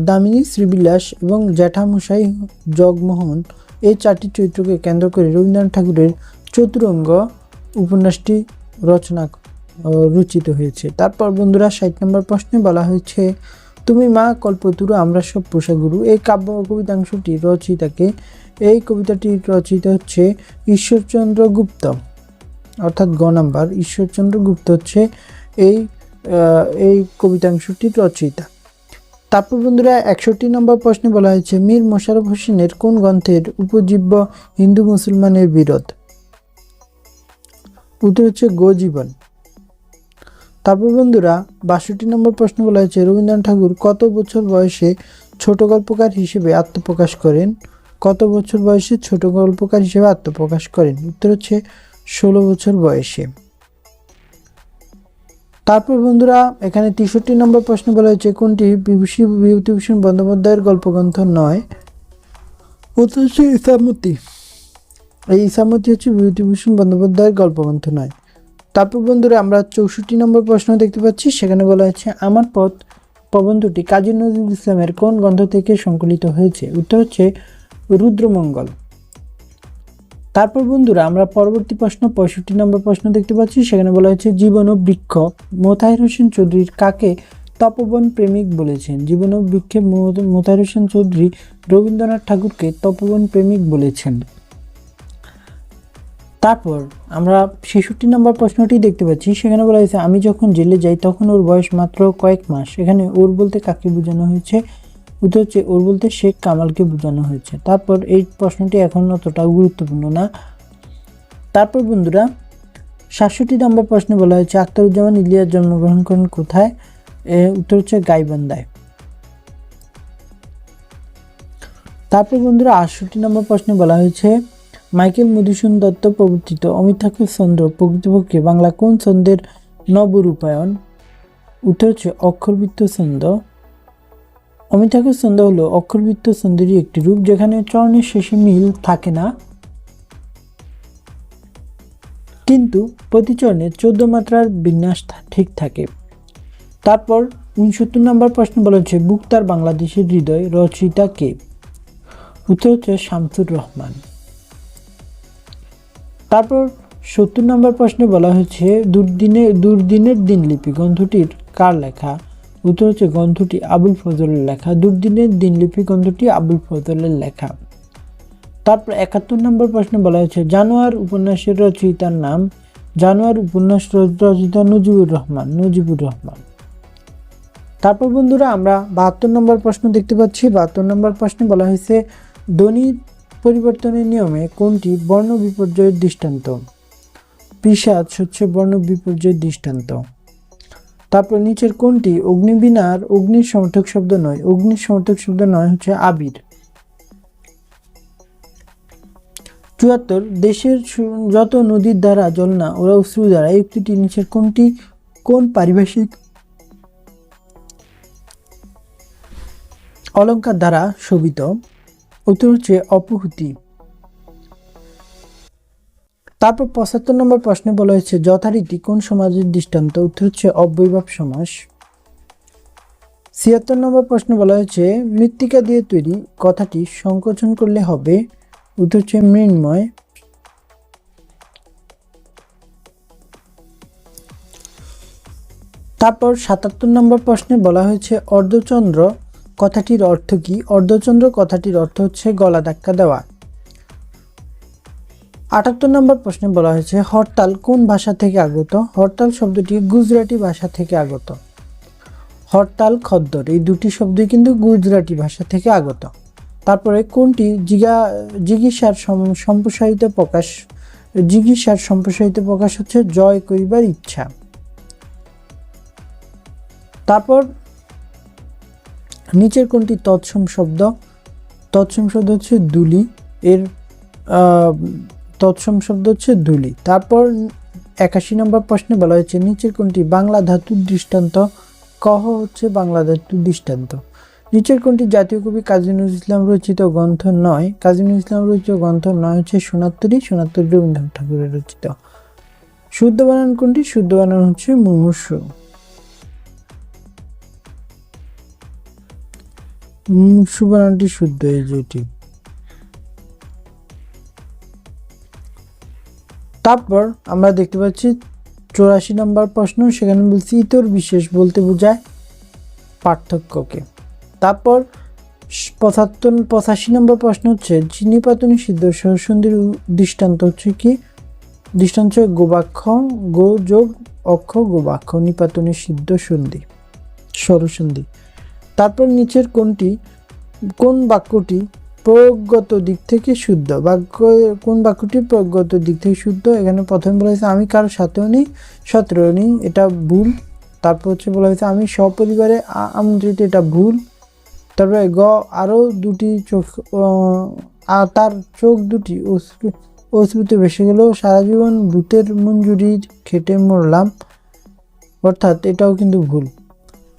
দামিনী, শ্রীবিলাস এবং জ্যাঠামশাই জগমোহন, এই 4টি চরিত্রকে কেন্দ্র করে রবীন্দ্রনাথ ঠাকুরের চতুরঙ্গ উপন্যাসটি রচিত হয়েছে। তারপর বন্ধুরা 60 নম্বর প্রশ্নে বলা হয়েছে তুমি মা কল্পতরু আমরা সব পোষাগুরু, এই কাব্য কবিতাংশটি রচয়িতাকে? এই কবিতাটির রচয়িতা হচ্ছে ঈশ্বরচন্দ্র গুপ্ত, অর্থাৎ গ নাম্বার ঈশ্বরচন্দ্র গুপ্ত হচ্ছে এই কবিতাংশটির রচয়িতা। তারপর বন্ধুরা 61 নম্বর প্রশ্নে বলা হয়েছে মীর মোশাররফ হোসেনের কোন গ্রন্থের উপজীব্য হিন্দু মুসলমানের বিরোধ? উত্তর হচ্ছে গোজীবন। তারপর বন্ধুরা 62 নম্বর প্রশ্ন বলা হয়েছে রবীন্দ্রনাথ ঠাকুর কত বছর বয়সে ছোট গল্পকার হিসেবে আত্মপ্রকাশ করেন? কত বছর বয়সে ছোট গল্পকার হিসেবে আত্মপ্রকাশ করেন? উত্তর হচ্ছে 16 বছর বয়সে। তারপর বন্ধুরা এখানে 63 নম্বর প্রশ্ন বলা হয়েছে কোনটি বিভূতিভূষণ বন্দ্যোপাধ্যায়ের গল্পগ্রন্থ নয়? উত্তর হচ্ছে ইসামতি। এই ইসামতি হচ্ছে বিভূতিভূষণ বন্দ্যোপাধ্যায়ের গল্পগ্রন্থ নয়। তারপর বন্ধুরা আমরা 64 নম্বর প্রশ্ন দেখতে পাচ্ছি। সেখানে বলা হয়েছে আমার পথ প্রবন্ধটি কাজী নজরুল ইসলামের কোন গ্রন্থ থেকে সংকলিত হয়েছে? উত্তর হচ্ছে রুদ্রমঙ্গল। তারপর বন্ধুরা আমরা পরবর্তী প্রশ্ন 65 নম্বর প্রশ্ন দেখতে পাচ্ছি। সেখানে বলা হয়েছে জীবন ও বৃক্ষ মোতাহের হোসেন চৌধুরীর কাকে তপবন প্রেমিক বলেছেন? জীবন ও বৃক্ষে মোতাহের হোসেন চৌধুরী রবীন্দ্রনাথ ঠাকুরকে তপবন প্রেমিক বলেছেন। তারপর আমরা 66 নম্বর প্রশ্নটি দেখতে পাচ্ছি। সেখানে বলা হয়েছে আমি যখন জেলে যাই তখন ওর বয়স মাত্র কয়েক মাস। এখানে ওর বলতে কাকে বোঝানো হয়েছে? উত্তর হচ্ছে ওর বলতে শেখ কামালকে বোঝানো হয়েছে। তারপর এই প্রশ্নটি এখন অতটাও গুরুত্বপূর্ণ না। তারপর বন্ধুরা 67 নম্বর প্রশ্নে বলা হয়েছে আখতারুজ্জামান ইলিয়াস জন্মগ্রহণ করেন কোথায়? উত্তর হচ্ছে গাইবান্ধায়। তারপর বন্ধুরা 68 নম্বর প্রশ্নে বলা হয়েছে মাইকেল মধুসূদন দত্ত প্রবর্তিত অমিত ঠাকুর ছন্দ প্রকৃতপক্ষে বাংলা কোন ছন্দের নবরূপায়ণ? উত্তর হচ্ছে অক্ষরবৃত্ত ছন্দ। অমিত ঠাকুর ছন্দ হলো অক্ষরবৃত্ত ছন্দেরই একটি রূপ, যেখানে চরণের শেষে মিল থাকে না, কিন্তু প্রতি চরণে 14 মাত্রার বিন্যাস ঠিক থাকে। তারপর 69 নম্বর প্রশ্ন বলা হচ্ছে বুক তার বাংলাদেশের হৃদয় রচয়িতা কে? উত্তর হচ্ছে শামসুর রহমান। তারপর 70 নম্বর প্রশ্নে বলা হয়েছে দুর্দিনের দিনলিপি গ্রন্থটির কার লেখা? উত্তর হচ্ছে গ্রন্থটি আবুল ফজলের লেখা। দুর্দিনের দিনলিপি গ্রন্থটি আবুল ফজলের লেখা। তারপর 71 নম্বর প্রশ্নে বলা হয়েছে জানোয়ার উপন্যাসের রচয়িতার নাম? জানোয়ার উপন্যাস রচয়িতা নজিবুর রহমান। তারপর বন্ধুরা আমরা 72 নম্বর প্রশ্ন দেখতে পাচ্ছি। 72 নম্বর প্রশ্নে বলা হয়েছে ধ্বনি পরিবর্তনের নিয়মে কোনটি বর্ণ বিপর্যয়ের দৃষ্টান্ত? পিশাচ হচ্ছে বর্ণ বিপর্যয়ের দৃষ্টান্ত। তারপর নিচের কোনটি অগ্নিবীণার অগ্নির সমর্থক শব্দ নয়? অগ্নির সমর্থক শব্দ নয় হচ্ছে আবির। 74 দেশের যত নদীর দ্বারা জল না ওরা অশ্রু দ্বারা, এই উক্তিটি নিচের কোনটি কোন পারিভাষিক অলঙ্কার দ্বারা শোভিত? উত্তর হচ্ছে অপহুতি। তারপর 75 নম্বর প্রশ্নে বলা হয়েছে যথারীতি কোন সমাজের দৃষ্টান্ত? উত্তর হচ্ছে অব্যয়ভাব সমাস। 76 নম্বর প্রশ্নে বলা হয়েছে মৃত্তিকা দিয়ে তৈরি কথাটি সংকোচন করলে হবে? উত্তর হচ্ছে মৃন্ময়। তারপর 77 নম্বর প্রশ্নে বলা হয়েছে অর্ধচন্দ্র কথাটির অর্থ কি? অর্ধচন্দ্র কথাটির অর্থ হচ্ছে গলা ধাক্কা দেওয়া। 78 নম্বর প্রশ্নে বলা হয়েছে হরতাল কোন ভাষা থেকে আগত? হরতাল শব্দটি গুজরাটি ভাষা থেকে আগত। হরতাল খদ্দর এই দুটি শব্দই কিন্তু গুজরাটি ভাষা থেকে আগত। তারপরে কোনটি জিজ্ঞাসার সম্প্রসারিত প্রকাশ? জিজ্ঞাসার সম্প্রসারিত প্রকাশ হচ্ছে জয় করিবার ইচ্ছা। তারপর নিচের কোনটি তৎসম শব্দ? তৎসম শব্দ হচ্ছে দুলি, এর তৎসম শব্দ হচ্ছে দুলি। তারপর 81 নম্বর প্রশ্নে বলা হয়েছে নিচের কোনটি বাংলা ধাতুর দৃষ্টান্ত? কহ হচ্ছে বাংলা ধাতুর দৃষ্টান্ত। নিচের কোনটি জাতীয় কবি কাজী নজরুল ইসলাম রচিত গ্রন্থ নয়? কাজী নজরুল ইসলাম রচিত গ্রন্থ নয় হচ্ছে সোনারতরী রবীন্দ্রনাথ ঠাকুরের রচিত। শুদ্ধ বানান কোনটি? শুদ্ধ বানান হচ্ছে মুমূর্ষু। মুমূর্ষু বানানটি শুদ্ধ এই যেটি। তারপর আমরা দেখতে পাচ্ছি 84 নম্বর প্রশ্ন, সেখানে বলছি ইতর বিশেষ বলতে বোঝায় পার্থক্যকে। তারপর 85 নম্বর প্রশ্ন হচ্ছে চিনিপাতনি সিদ্ধ সন্ধির দৃষ্টান্ত হচ্ছে কি? দৃষ্টান্ত হচ্ছে গোবাক্ষ, গো যোগ অক্ষ গোবাক্ষ, নিপাতনি সিদ্ধ সন্ধি স্বরসন্ধি। তারপর নিচের কোন বাক্যটি প্রয়োগগত দিক থেকে শুদ্ধ? কোন বাক্যটি প্রয়োগগত দিক থেকে শুদ্ধ? এখানে প্রথমে বলা হয়েছে আমি কারোর সাথেও নেই শত্রুও নেই, এটা ভুল। তারপর হচ্ছে বলা হয়েছে আমি সপরিবারে আমন্ত্রিত, এটা ভুল। তারপরে আরও দুটি চোখ, তার চোখ দুটি অশ্রুতে ভেসে গেল, সারা জীবন ভূতের মঞ্জুরি খেটে মরলাম, অর্থাৎ এটাও কিন্তু ভুল।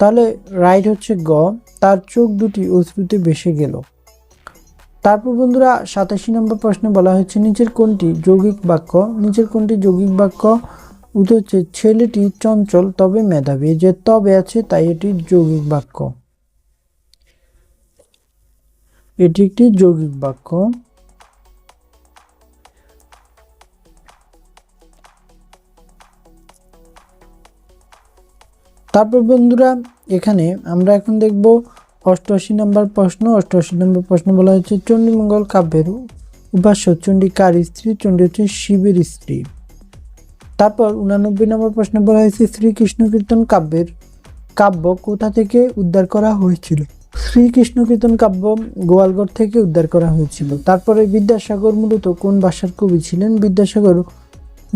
তাহলে রাইট হচ্ছে গ, তার চোখ দুটি অশ্রুতে ভেসে গেল। তারপর বন্ধুরা 87 নম্বর প্রশ্নে বলা হয়েছে নিচের কোনটি যৌগিক বাক্য? নিচের কোনটি যৌগিক বাক্য? উত্তর হচ্ছে ছেলেটি চঞ্চল তবে মেধাবী, যে তবে আছে তাই এটি যৌগিক বাক্য। এটি একটি যৌগিক বাক্য। তারপর বন্ধুরা এখানে আমরা এখন দেখব 88 নম্বর প্রশ্ন। 88 নম্বর প্রশ্ন বলা হয়েছে চণ্ডীমঙ্গল কাব্যের উপাস্য চণ্ডী কার স্ত্রী? চণ্ডী হচ্ছে শিবের স্ত্রী। তারপর 89 নম্বর প্রশ্ন বলা হয়েছে শ্রীকৃষ্ণ কীর্তন কাব্য কোথা থেকে উদ্ধার করা হয়েছিল? শ্রীকৃষ্ণ কীর্তন কাব্য গোয়ালগড় থেকে উদ্ধার করা হয়েছিল। তারপরে বিদ্যাসাগর মূলত কোন ভাষার কবি ছিলেন? বিদ্যাসাগর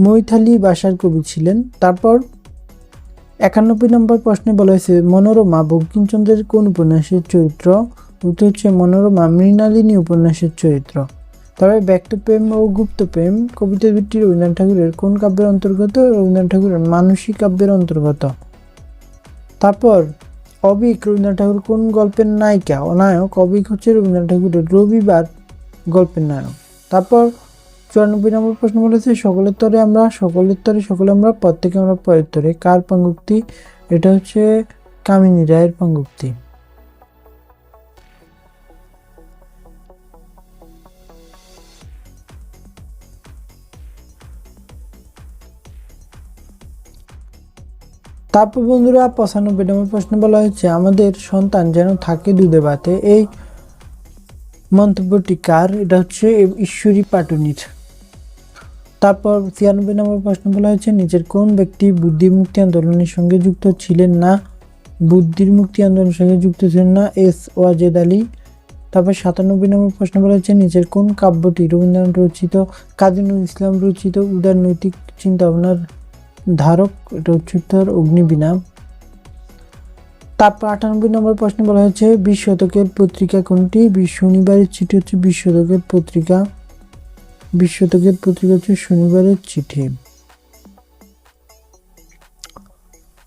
মৈথালি ভাষার কবি ছিলেন। তারপর 91 নম্বর প্রশ্নে বলা হয়েছে মনোরমা বঙ্কিমচন্দ্রের কোন উপন্যাসের চরিত্র? উত্তর হচ্ছে মনোরমা মৃণালিনী উপন্যাসের চরিত্র। তবে ব্যক্তপ্রেম ও গুপ্তপ্রেম কবিতা দুটি রবীন্দ্রনাথ ঠাকুরের কোন কাব্যের অন্তর্গত? রবীন্দ্রনাথ ঠাকুরের মানসী কাব্যের অন্তর্গত। তারপর অবিক রবীন্দ্রনাথ ঠাকুর কোন গল্পের নায়িকা ও নায়ক? অবিক হচ্ছে রবীন্দ্রনাথ ঠাকুরের রবিবার গল্পের নায়ক। তারপর 94 নম্বর প্রশ্ন বলেছে সকলের তরে আমরা, সকলের তরে সকলে আমরা, প্রত্যেকে আমরা পরের তরে কার পাঙ্গুক্তি? এটা হচ্ছে কামিনী রায়ের পাঙ্গুক্তি। তারপর বন্ধুরা 95 নম্বর প্রশ্ন বলা হয়েছে আমাদের সন্তান যেন থাকে দুধে ভাতে, এই মন্তব্যটি কার? এটা হচ্ছে ঈশ্বরী পাটুনির। তারপর 96 নম্বর প্রশ্ন বলা হয়েছে নিচের কোন ব্যক্তি বুদ্ধির মুক্তি আন্দোলনের সঙ্গে যুক্ত ছিলেন না? বুদ্ধির মুক্তি আন্দোলনের সঙ্গে যুক্ত ছিলেন না এস ওয়াজেদ আলী। তারপর 97 নম্বর প্রশ্ন বলা হয়েছে নিচের কোন কাব্যটি রবীন্দ্রনাথ রচিত, কাজী নজরুল ইসলাম রচিত উদার নৈতিক চিন্তা ভাবনার ধারক? এটা হচ্ছে উত্তর অগ্নিবীণা। তারপর 98 নম্বর প্রশ্ন বলা হয়েছে 20 শতকের পত্রিকা কোনটি? শনিবারের চিঠি হচ্ছে 20 শতকের পত্রিকা। 20 শতকের পত্রিকা হচ্ছে শনিবারের চিঠি।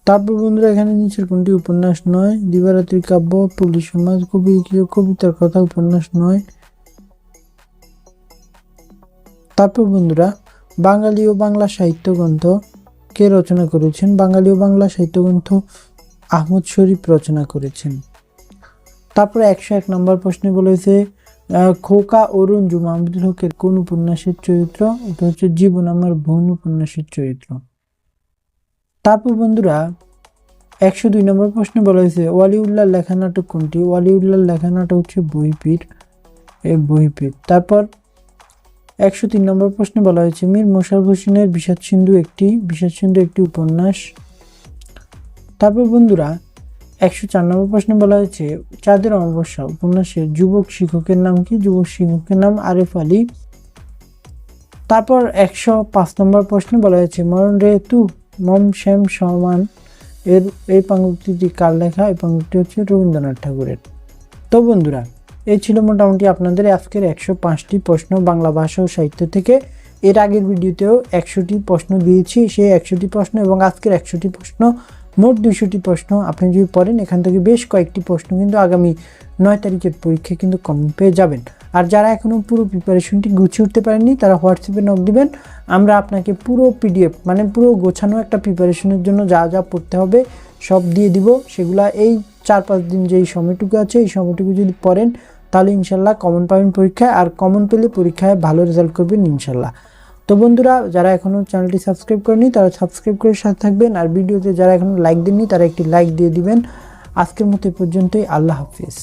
তারপর বন্ধুরা এখানে নিচের কোনটি উপন্যাস নয়? দিবারাত্রি কাব্য, পল্লী সমাজ, কবিতার কথা উপন্যাস নয়। তারপর বন্ধুরা বাঙালি ও বাংলা সাহিত্য গ্রন্থ কে রচনা করেছেন? বাঙালি ও বাংলা সাহিত্য গ্রন্থ আহমদ শরীফ রচনা করেছেন। তারপর 101 নম্বর প্রশ্নে বলেছে খোকা ও রঞ্জু মাহমুদুল হকের কোন উপন্যাসের চরিত্র? এটা হচ্ছে জীবন আমার বোন উপন্যাসের চরিত্র। তারপর বন্ধুরা 102 নম্বর প্রশ্নে বলা হয়েছে ওয়ালিউল্লাহর লেখা নাটক কোনটি? ওয়ালিউল্লাহর লেখা নাটক হচ্ছে বহিপীর, এই বহিপীর। তারপর 103 নম্বর প্রশ্নে বলা হয়েছে মীর মোশাররফ হোসেনের বিষাদ সিন্ধু একটি উপন্যাস। তারপর বন্ধুরা 104 নম্বর প্রশ্নে বলা হয়েছে চাঁদের অমাবস্যা উপন্যাসের যুবক শিক্ষকের নাম কি? যুবক শিক্ষকের নাম আরেফ আলী। তারপর 105 নম্বর প্রশ্নে বলা হয়েছে মরণ রে তু মম শ্যাম সমান এই পাঙ্গুক্তিটি কার লেখা? এই পাঙ্গুক্তি হচ্ছে রবীন্দ্রনাথ ঠাকুরের। তো বন্ধুরা এই ছিল মোটামুটি আপনাদের আজকের 105টি প্রশ্ন বাংলা ভাষা ও সাহিত্য থেকে। এর আগের ভিডিওতেও 100টি প্রশ্ন দিয়েছি, সেই 100টি প্রশ্ন এবং আজকের 100টি প্রশ্ন মোট 200টি প্রশ্ন আপনি যদি পড়েন এখান থেকে বেশ কয়েকটি প্রশ্ন কিন্তু আগামী 9 তারিখের পরীক্ষায় কিন্তু কমন পেয়ে যাবেন। আর যারা এখনও পুরো প্রিপারেশনটি গুছিয়ে উঠতে পারেননি তারা হোয়াটসঅ্যাপে নক দিবেন, আমরা আপনাকে পুরো পিডিএফ মানে পুরো গোছানো একটা প্রিপারেশনের জন্য যা যা পড়তে হবে সব দিয়ে দিব। সেগুলা এই 4-5 দিন যেই সময়টুকু আছে এই সময়টুকু যদি পড়েন তাহলে ইনশাল্লাহ কমন পাবেন পরীক্ষায়, আর কমন পেলে পরীক্ষায় ভালো রেজাল্ট করবেন ইনশাল্লাহ। তো বন্ধুরা যারা এখনও চ্যানেলটি সাবস্ক্রাইব করেনি তারা সাবস্ক্রাইব করে সাথে থাকবেন, আর ভিডিওতে যারা এখনও লাইক দেননি তারা একটি লাইক দিয়ে দিবেন। আজকের মতো পর্যন্তই, আল্লাহ হাফিজ।